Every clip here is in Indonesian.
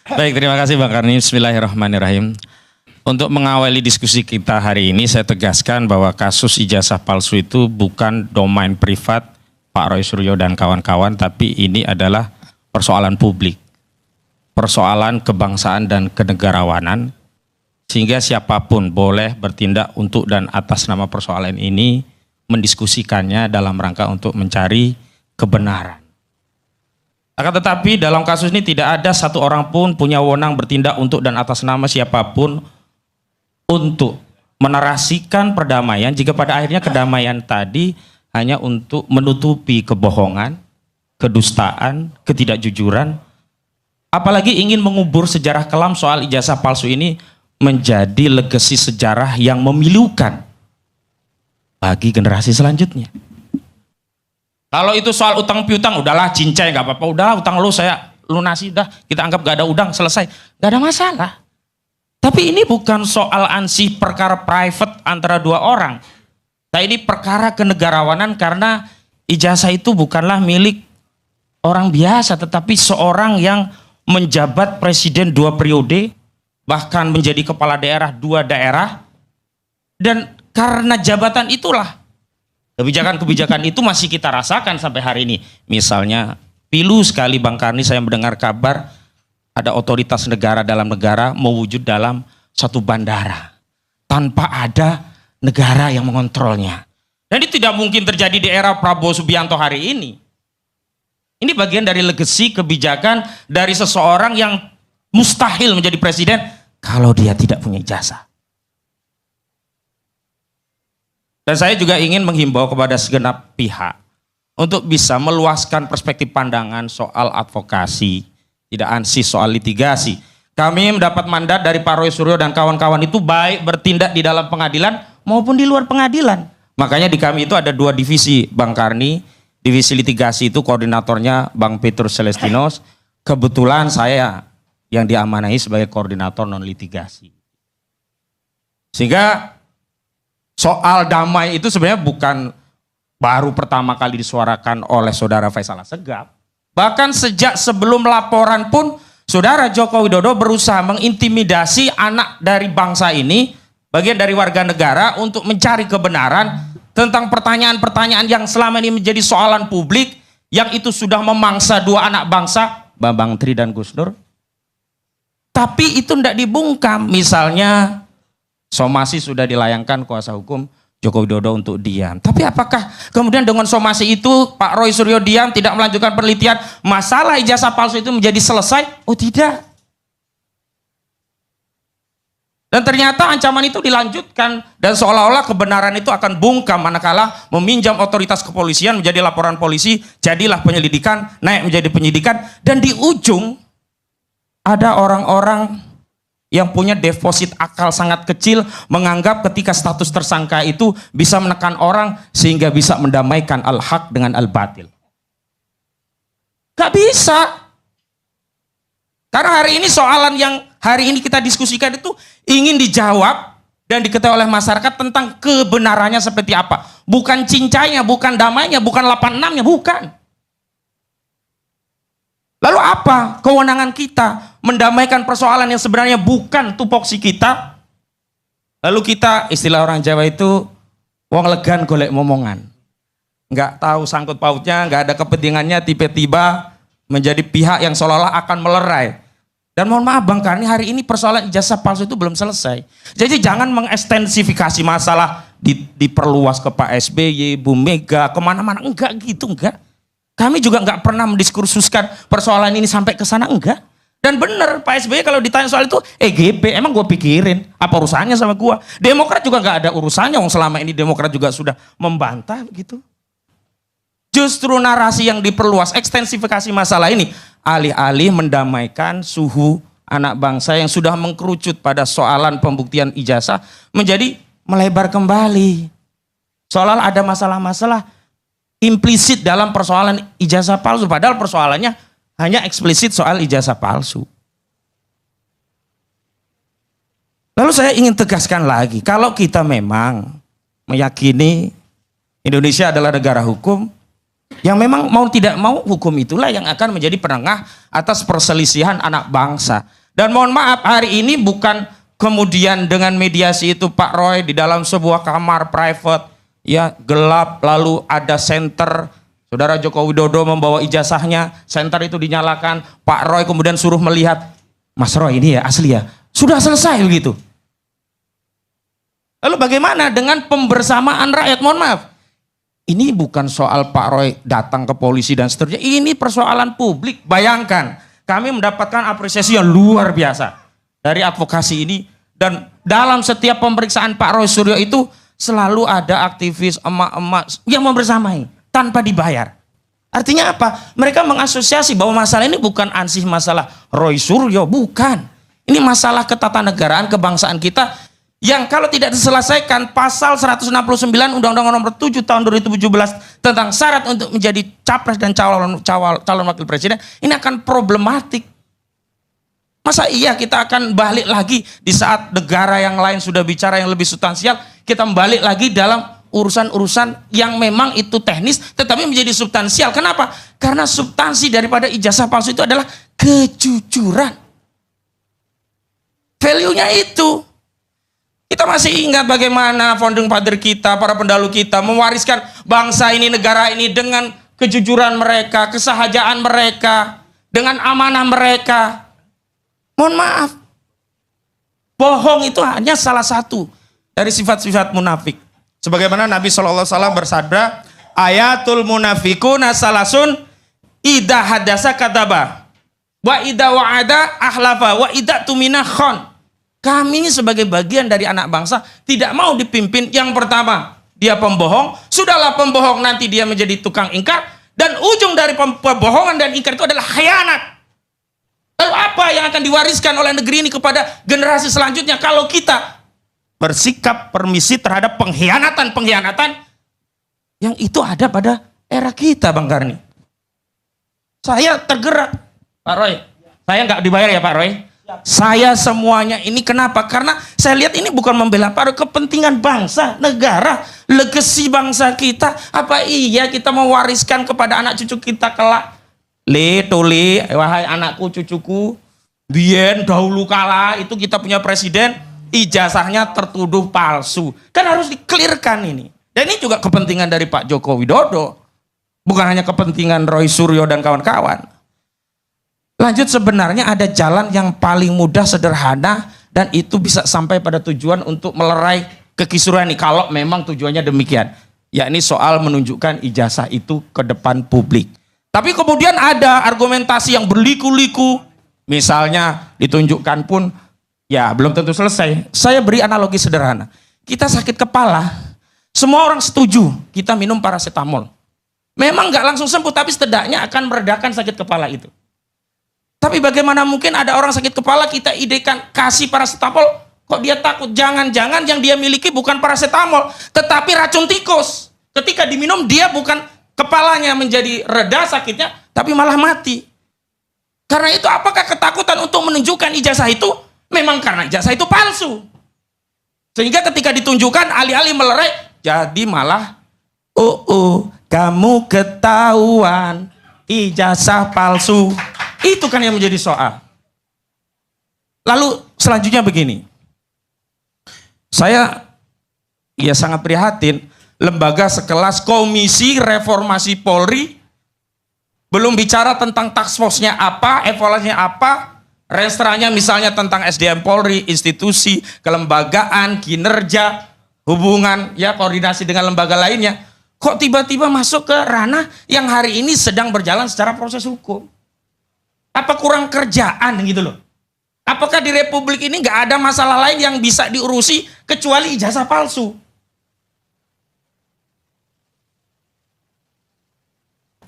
Baik, terima kasih Bang Karni. Bismillahirrahmanirrahim. Untuk mengawali diskusi kita hari ini, saya tegaskan bahwa kasus ijazah palsu itu bukan domain privat Pak Roy Suryo dan kawan-kawan, tapi ini adalah persoalan publik, persoalan kebangsaan dan kenegarawanan, sehingga siapapun boleh bertindak untuk dan atas nama persoalan ini, mendiskusikannya dalam rangka untuk mencari kebenaran. Akan tetapi dalam kasus ini tidak ada satu orang pun punya wewenang bertindak untuk dan atas nama siapapun untuk menarasikan perdamaian jika pada akhirnya kedamaian tadi hanya untuk menutupi kebohongan, kedustaan, ketidakjujuran, apalagi ingin mengubur sejarah kelam soal ijazah palsu ini menjadi legasi sejarah yang memilukan bagi generasi selanjutnya. Kalau itu soal utang piutang, udahlah cincai nggak apa-apa, udah utang lu saya lunasi, dah kita anggap gak ada udang, selesai, gak ada masalah. Tapi ini bukan soal ansih perkara private antara dua orang. Nah, ini perkara kenegarawanan karena ijazah itu bukanlah milik orang biasa, tetapi seorang yang menjabat presiden 2 periode, bahkan menjadi kepala daerah 2 daerah, dan karena jabatan itulah kebijakan-kebijakan itu masih kita rasakan sampai hari ini. Misalnya, pilu sekali Bang Karni saya mendengar kabar ada otoritas negara dalam negara mewujud dalam satu bandara tanpa ada negara yang mengontrolnya. Dan itu tidak mungkin terjadi di era Prabowo Subianto hari ini. Ini bagian dari legasi kebijakan dari seseorang yang mustahil menjadi presiden kalau dia tidak punya ijazah. Dan saya juga ingin menghimbau kepada segenap pihak untuk bisa meluaskan perspektif pandangan soal advokasi, tidak ansih soal litigasi. Kami mendapat mandat dari Pak Roy Suryo dan kawan-kawan itu baik bertindak di dalam pengadilan maupun di luar pengadilan. Makanya di kami itu ada 2 divisi Bang Karni. Divisi litigasi itu koordinatornya Bang Petrus Celestinos. Kebetulan saya yang diamanahi sebagai koordinator non litigasi. Sehingga soal damai itu sebenarnya bukan baru pertama kali disuarakan oleh saudara Faisal Assegaf. Bahkan sejak sebelum laporan pun saudara Joko Widodo berusaha mengintimidasi anak dari bangsa ini, bagian dari warga negara, untuk mencari kebenaran tentang pertanyaan-pertanyaan yang selama ini menjadi soalan publik, yang itu sudah memangsa 2 anak bangsa, Bambang Tri dan Gus Dur. Tapi itu tidak dibungkam. Misalnya somasi sudah dilayangkan kuasa hukum Joko Widodo untuk diam. Tapi apakah kemudian dengan somasi itu Pak Roy Suryo diam, tidak melanjutkan penelitian, masalah ijazah palsu itu menjadi selesai? Oh tidak. Dan ternyata ancaman itu dilanjutkan dan seolah-olah kebenaran itu akan bungkam manakala meminjam otoritas kepolisian menjadi laporan polisi, jadilah penyelidikan, naik menjadi penyidikan, dan di ujung ada orang-orang yang punya deposit akal sangat kecil menganggap ketika status tersangka itu bisa menekan orang sehingga bisa mendamaikan al-haq dengan al-batil. Gak bisa. Karena hari ini soalan yang hari ini kita diskusikan itu ingin dijawab dan diketahui oleh masyarakat tentang kebenarannya seperti apa. Bukan cincainya, bukan damainya, bukan 86-nya, bukan. Lalu apa kewenangan kita mendamaikan persoalan yang sebenarnya bukan tupoksi kita? Lalu kita, istilah orang Jawa itu, wong legan golek momongan. Nggak tahu sangkut pautnya, nggak ada kepentingannya, tiba-tiba menjadi pihak yang seolah-olah akan melerai. Dan mohon maaf Bang Karni, hari ini persoalan ijazah palsu itu belum selesai. Jadi jangan mengekstensifikasi masalah diperluas ke Pak SBY, Bu Mega, kemana-mana. Enggak gitu, enggak. Kami juga nggak pernah mendiskursuskan persoalan ini sampai ke sana, enggak. Dan benar Pak SBY kalau ditanya soal itu, EGP, emang gue pikirin apa urusannya sama gue? Demokrat juga nggak ada urusannya, selama ini Demokrat juga sudah membantah begitu. Justru narasi yang diperluas, ekstensifikasi masalah ini, alih-alih mendamaikan suhu anak bangsa yang sudah mengkerucut pada soalan pembuktian ijazah menjadi melebar kembali. Soal ada masalah-masalah implisit dalam persoalan ijazah palsu, padahal persoalannya hanya eksplisit soal ijazah palsu. Lalu saya ingin tegaskan lagi, kalau kita memang meyakini Indonesia adalah negara hukum, yang memang mau tidak mau hukum itulah yang akan menjadi penengah atas perselisihan anak bangsa. Dan mohon maaf, hari ini bukan kemudian dengan mediasi itu Pak Roy di dalam sebuah kamar private, ya gelap, lalu ada senter, Saudara Joko Widodo membawa ijazahnya, senter itu dinyalakan, Pak Roy kemudian suruh melihat, Mas Roy ini ya asli ya, sudah selesai begitu. Lalu bagaimana dengan pembersamaan rakyat? Mohon maaf, ini bukan soal Pak Roy datang ke polisi dan seterusnya, ini persoalan publik. Bayangkan, kami mendapatkan apresiasi yang luar biasa dari advokasi ini, dan dalam setiap pemeriksaan Pak Roy Suryo itu selalu ada aktivis emak-emak yang membersamai tanpa dibayar. Artinya apa? Mereka mengasosiasi bahwa masalah ini bukan ansih masalah Roy Suryo, bukan. Ini masalah ketatanegaraan kebangsaan kita yang kalau tidak diselesaikan, pasal 169 Undang-Undang Nomor 7 Tahun 2017 tentang syarat untuk menjadi capres dan calon wakil presiden, ini akan problematik. Masa iya kita akan balik lagi di saat negara yang lain sudah bicara yang lebih substansial, kita balik lagi dalam urusan-urusan yang memang itu teknis tetapi menjadi substansial. Kenapa? Karena substansi daripada ijazah palsu itu adalah kejujuran. Value-nya itu. Kita masih ingat bagaimana founding father kita, para pendahulu kita mewariskan bangsa ini, negara ini dengan kejujuran mereka, kesahajaan mereka, dengan amanah mereka. Mohon maaf, bohong itu hanya salah satu dari sifat-sifat munafik. Sebagaimana Nabi SAW bersabda, ayatul munafikuna salasun idza hadasa kataba wa idza wa'ada ahlafa wa idza tumina khon. Kami sebagai bagian dari anak bangsa tidak mau dipimpin. Yang pertama, dia pembohong. Sudahlah pembohong, nanti dia menjadi tukang ingkar. Dan ujung dari pembohongan dan ingkar itu adalah khianat. Lalu apa yang akan diwariskan oleh negeri ini kepada generasi selanjutnya kalau kita bersikap permisi terhadap pengkhianatan yang itu ada pada era kita, Bang Karni. Saya tergerak, Pak Roy. Saya nggak dibayar ya Pak Roy. Saya semuanya ini kenapa? Karena saya lihat ini bukan membela para kepentingan bangsa, negara, legasi bangsa kita. Apa iya kita mewariskan kepada anak cucu kita kelak? Tuli, wahai anakku cucuku, bien dahulu kala itu kita punya presiden, ijazahnya tertuduh palsu. Kan harus dikelirkan ini. Dan ini juga kepentingan dari Pak Joko Widodo. Bukan hanya kepentingan Roy Suryo dan kawan-kawan. Lanjut, sebenarnya ada jalan yang paling mudah, sederhana, dan itu bisa sampai pada tujuan untuk melerai kekisruhan ini kalau memang tujuannya demikian, yakni soal menunjukkan ijazah itu ke depan publik. Tapi kemudian ada argumentasi yang berliku-liku, misalnya ditunjukkan pun ya belum tentu selesai. Saya beri analogi sederhana, kita sakit kepala, semua orang setuju kita minum paracetamol, memang nggak langsung sembuh tapi setidaknya akan meredakan sakit kepala itu. Tapi bagaimana mungkin ada orang sakit kepala kita idekan kasih paracetamol, kok dia takut? Jangan-jangan yang dia miliki bukan paracetamol, tetapi racun tikus. Ketika diminum dia bukan kepalanya menjadi reda sakitnya, tapi malah mati. Karena itu apakah ketakutan untuk menunjukkan ijazah itu memang karena ijazah itu palsu? Sehingga ketika ditunjukkan alih-alih melerai, jadi malah kamu ketahuan ijazah palsu. Itu kan yang menjadi soal. Lalu selanjutnya begini. Saya ya sangat prihatin, lembaga sekelas Komisi Reformasi Polri belum bicara tentang task force-nya apa, evaluasinya apa, restranya misalnya tentang SDM Polri, institusi, kelembagaan, kinerja, hubungan, ya koordinasi dengan lembaga lainnya. Kok tiba-tiba masuk ke ranah yang hari ini sedang berjalan secara proses hukum? Apa kurang kerjaan gitu loh? Apakah di Republik ini nggak ada masalah lain yang bisa diurusi kecuali ijazah palsu?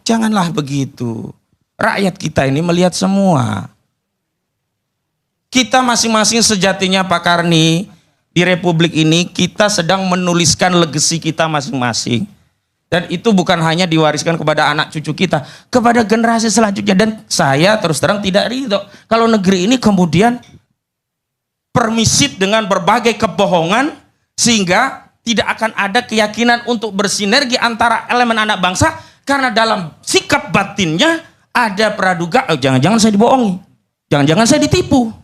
Janganlah begitu. Rakyat kita ini melihat semua. Kita masing-masing sejatinya Pak Karni, di Republik ini kita sedang menuliskan legasi kita masing-masing. Dan itu bukan hanya diwariskan kepada anak cucu kita, kepada generasi selanjutnya. Dan saya terus terang tidak ridho kalau negeri ini kemudian permisif dengan berbagai kebohongan, sehingga tidak akan ada keyakinan untuk bersinergi antara elemen anak bangsa, karena dalam sikap batinnya ada praduga, jangan-jangan saya dibohongi, jangan-jangan saya ditipu,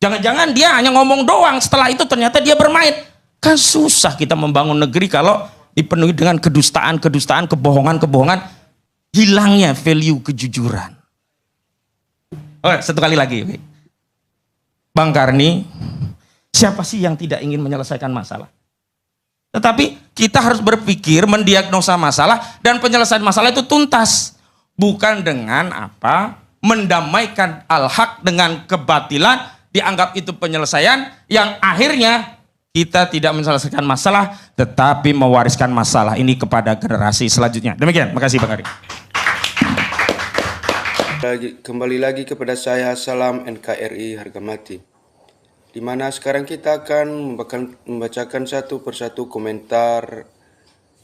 Jangan-jangan dia hanya ngomong doang, setelah itu ternyata dia bermain. Kan susah kita membangun negeri kalau dipenuhi dengan kedustaan, kebohongan, hilangnya value kejujuran. Oh, satu kali lagi. Bang Karni, siapa sih yang tidak ingin menyelesaikan masalah? Tetapi kita harus berpikir, mendiagnosa masalah, dan penyelesaian masalah itu tuntas. Bukan dengan apa? Mendamaikan al-haq dengan kebatilan, dianggap itu penyelesaian, yang akhirnya kita tidak menyelesaikan masalah, tetapi mewariskan masalah ini kepada generasi selanjutnya. Demikian, makasih Bang Ari. Kembali lagi kepada saya, salam NKRI harga mati. Di mana sekarang kita akan membacakan satu persatu komentar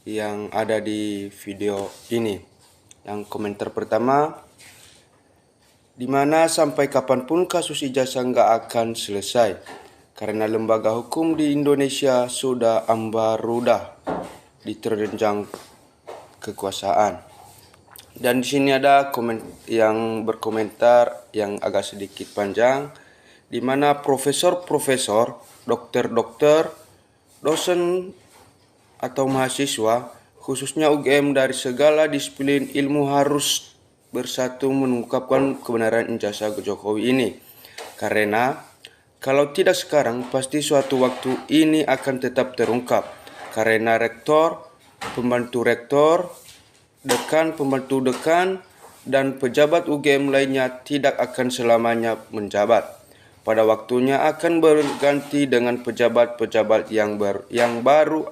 yang ada di video ini. Yang komentar pertama, di mana sampai kapanpun kasus ijazah nggak akan selesai karena lembaga hukum di Indonesia sudah ambarudah diterjang kekuasaan. Dan di sini ada yang berkomentar yang agak sedikit panjang, di mana profesor-profesor, dokter-dokter, dosen atau mahasiswa, khususnya UGM dari segala disiplin ilmu harus bersatu mengungkapkan kebenaran ijazah Jokowi ini. Karena kalau tidak sekarang, pasti suatu waktu ini akan tetap terungkap. Karena rektor, pembantu rektor, dekan, pembantu dekan, dan pejabat UGM lainnya tidak akan selamanya menjabat. Pada waktunya akan berganti dengan pejabat-pejabat yang baru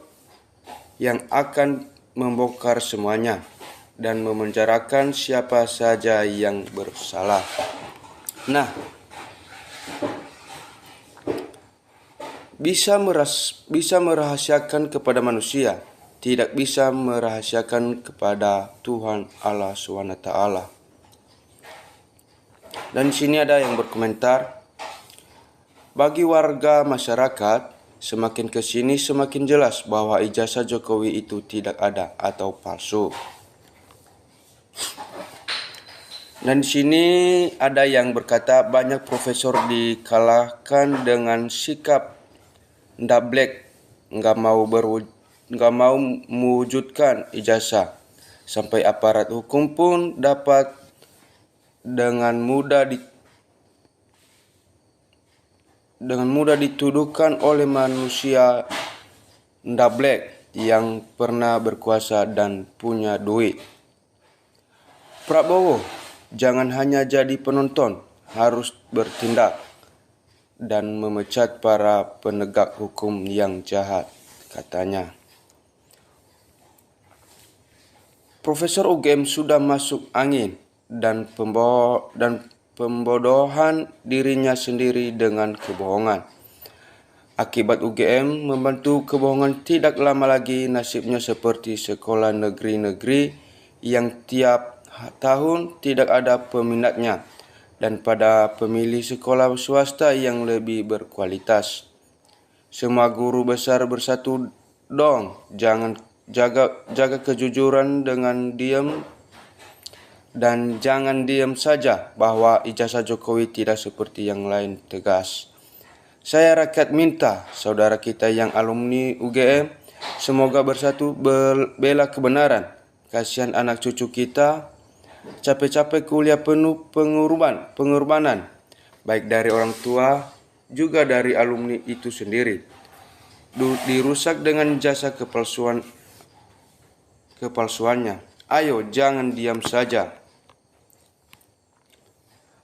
yang akan membongkar semuanya dan memenjarakan siapa saja yang bersalah. Nah, bisa merahasiakan kepada manusia, tidak bisa merahasiakan kepada Tuhan Allah SWT. Dan di sini ada yang berkomentar, bagi warga masyarakat, semakin ke sini semakin jelas bahwa ijazah Jokowi itu tidak ada atau palsu. Dan di sini ada yang berkata banyak profesor dikalahkan dengan sikap ndablek, nggak mau mewujudkan ijazah, sampai aparat hukum pun dapat dengan mudah dituduhkan oleh manusia ndablek yang pernah berkuasa dan punya duit. Prabowo, jangan hanya jadi penonton, harus bertindak dan memecat para penegak hukum yang jahat, katanya. Profesor UGM sudah masuk angin dan pembodohan dirinya sendiri dengan kebohongan. Akibat UGM membantu kebohongan, tidak lama lagi nasibnya seperti sekolah negeri-negeri yang tiap tahun tidak ada peminatnya, dan pada pemilih sekolah swasta yang lebih berkualitas. Semua guru besar bersatu dong, jangan jaga kejujuran dengan diam, dan jangan diam saja bahwa ijazah Jokowi tidak seperti yang lain, tegas. Saya rakyat minta saudara kita yang alumni UGM semoga bersatu bela kebenaran. Kasihan anak cucu kita capek-capek kuliah penuh pengorbanan, baik dari orang tua juga dari alumni itu sendiri, dirusak dengan jasa kepalsuannya. Ayo jangan diam saja.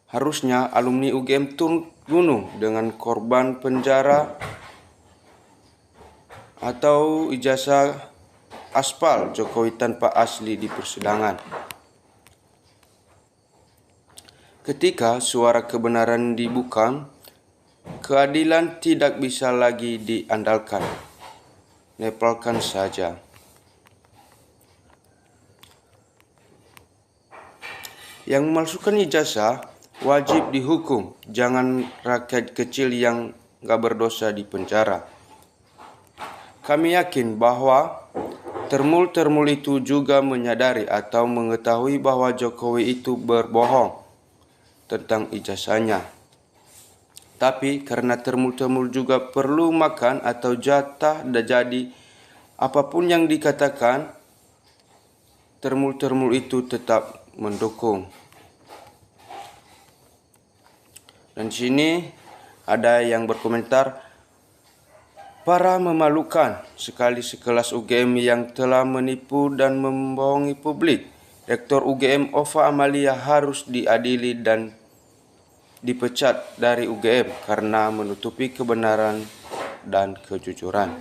Harusnya alumni UGM turun gunung dengan korban penjara atau ijazah aspal Jokowi tanpa asli di persidangan. Ketika suara kebenaran dibuka, keadilan tidak bisa lagi diandalkan. Nepalkan saja. Yang memalsukan ijazah wajib dihukum. Jangan rakyat kecil yang gak berdosa di penjara. Kami yakin bahwa termul itu juga menyadari atau mengetahui bahwa Jokowi itu berbohong tentang ijazahnya. Tapi karena termul-termul juga perlu makan atau jatah, jadi apapun yang dikatakan, termul-termul itu tetap mendukung. Dan di sini ada yang berkomentar, para memalukan sekali sekelas UGM yang telah menipu dan membohongi publik. Rektor UGM Ova Amalia harus diadili dan dipecat dari UGM karena menutupi kebenaran dan kejujuran.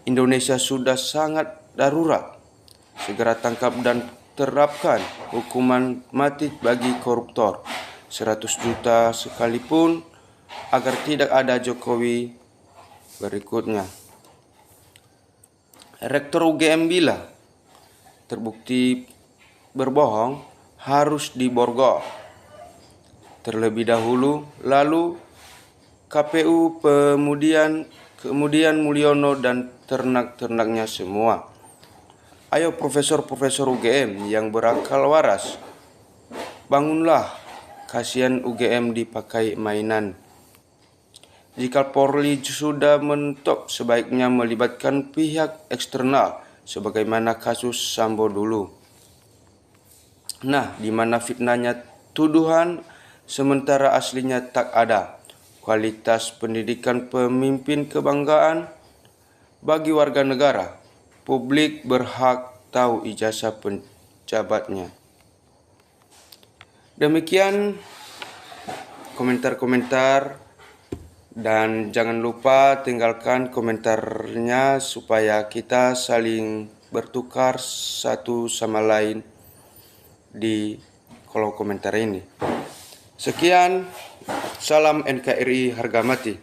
Indonesia sudah sangat darurat. Segera tangkap dan terapkan hukuman mati bagi koruptor 100 juta sekalipun agar tidak ada Jokowi berikutnya. Rektor UGM bila terbukti berbohong harus diborgol terlebih dahulu, lalu KPU, kemudian Mulyono dan ternak-ternaknya semua. Ayo profesor-profesor UGM yang berakal waras, bangunlah, kasihan UGM dipakai mainan. Jika Polri sudah mentok, sebaiknya melibatkan pihak eksternal sebagaimana kasus Sambo dulu. Nah, di mana fitnahnya tuduhan sementara aslinya tak ada. Kualitas pendidikan pemimpin kebanggaan bagi warga negara. Publik berhak tahu ijazah penjabatnya. Demikian komentar-komentar, dan jangan lupa tinggalkan komentarnya supaya kita saling bertukar satu sama lain di kolom komentar ini. Sekian, salam NKRI harga mati.